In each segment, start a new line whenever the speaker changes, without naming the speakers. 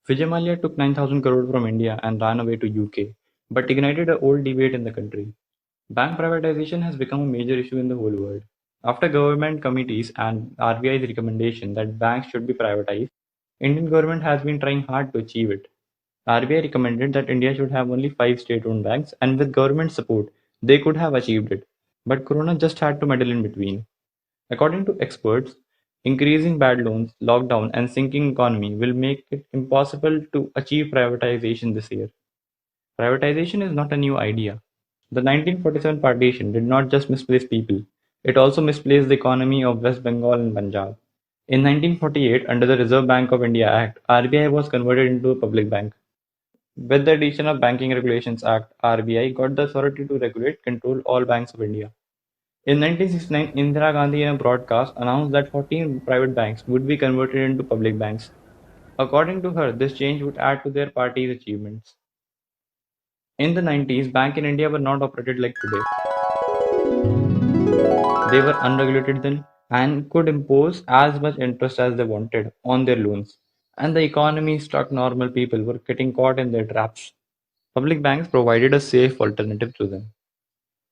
Vijay Mallya took 9,000 crore from India and ran away to UK, but ignited an old debate in the country. Bank privatization has become a major issue in the whole world. After government committees and RBI's recommendation that banks should be privatized, Indian government has been trying hard to achieve it. RBI recommended that India should have only 5 state-owned banks, and with government support, they could have achieved it. But Corona just had to meddle in between. According to experts, increasing bad loans, lockdown, and sinking economy will make it impossible to achieve privatization this year. Privatization is not a new idea. The 1947 partition did not just misplace people, it also misplaced the economy of West Bengal and Punjab. In 1948, under the Reserve Bank of India Act, RBI was converted into a public bank. With the addition of Banking Regulations Act, RBI got the authority to regulate control all banks of India. In 1969, Indira Gandhi in a broadcast announced that 14 private banks would be converted into public banks. According to her, this change would add to their party's achievements. In the 90s, banks in India were not operated like today. They were unregulated then and could impose as much interest as they wanted on their loans. And the economy struck normal people were getting caught in their traps. Public banks provided a safe alternative to them.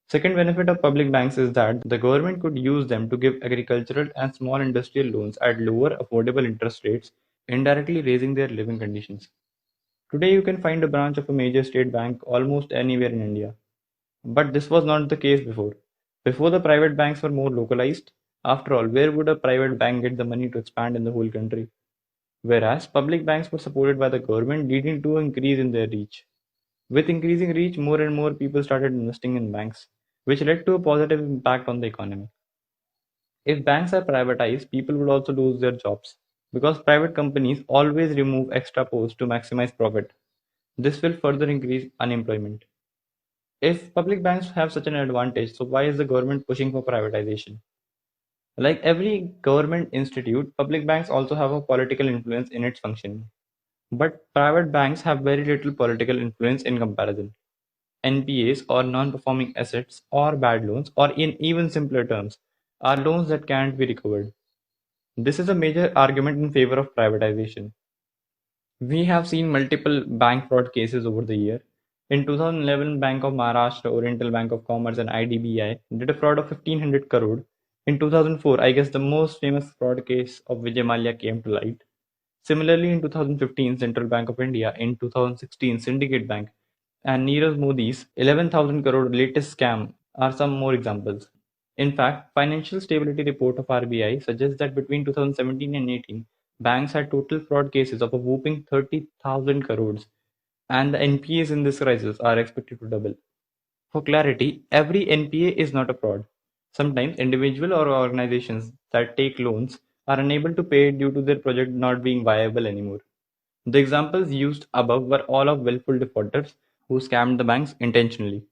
Second benefit of public banks is that the government could use them to give agricultural and small industrial loans at lower affordable interest rates, indirectly raising their living conditions. Today you can find a branch of a major state bank almost anywhere in India. But this was not the case before. Before the private banks were more localized. After all, where would a private bank get the money to expand in the whole country? Whereas public banks were supported by the government, leading to an increase in their reach. With increasing reach, more and more people started investing in banks, which led to a positive impact on the economy. If banks are privatized, people would also lose their jobs because private companies always remove extra posts to maximize profit. This will further increase unemployment. If public banks have such an advantage, so why is the government pushing for privatization? Like every government institute, public banks also have a political influence in its functioning. But private banks have very little political influence in comparison. NPAs or non-performing assets or bad loans, or in even simpler terms, are loans that can't be recovered. This is a major argument in favor of privatization. We have seen multiple bank fraud cases over the year. In 2011, Bank of Maharashtra, Oriental Bank of Commerce, and IDBI did a fraud of 1500 crore. In 2004, I guess the most famous fraud case of Vijay Mallya came to light. Similarly, in 2015, Central Bank of India, in 2016, Syndicate Bank, and Neeraj Modi's 11,000 crore latest scam are some more examples. In fact, Financial Stability Report of RBI suggests that between 2017 and 18, banks had total fraud cases of a whopping 30,000 crores, and the NPAs in this crisis are expected to double. For clarity, every NPA is not a fraud. Sometimes individuals or organizations that take loans are unable to pay due to their project not being viable anymore. The examples used above were all of willful defaulters who scammed the banks intentionally.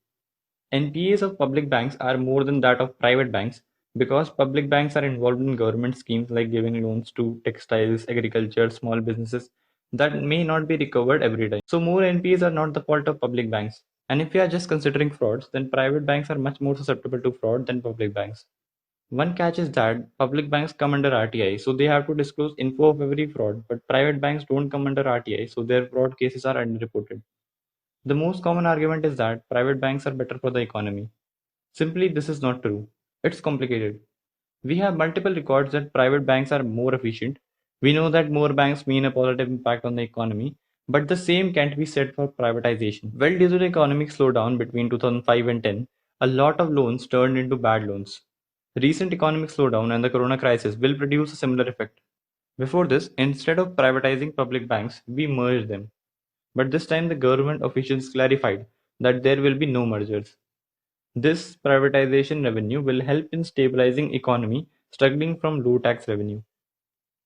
NPAs of public banks are more than that of private banks because public banks are involved in government schemes like giving loans to textiles, agriculture, small businesses that may not be recovered every time. So more NPAs are not the fault of public banks. And if we are just considering frauds, then private banks are much more susceptible to fraud than public banks. One catch is that public banks come under RTI, so they have to disclose info of every fraud, but private banks don't come under RTI, so their fraud cases are underreported. The most common argument is that private banks are better for the economy. Simply, this is not true. It's complicated. We have multiple records that private banks are more efficient. We know that more banks mean a positive impact on the economy, but the same can't be said for privatization. Well, due to the economic slowdown between 2005 and 10, a lot of loans turned into bad loans. Recent economic slowdown and the corona crisis will produce a similar effect. Before this, instead of privatizing public banks, we merged them. But this time the government officials clarified that there will be no mergers. This privatization revenue will help in stabilizing economy struggling from low tax revenue.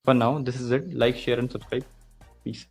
For now, this is it. Like, share and subscribe. Peace.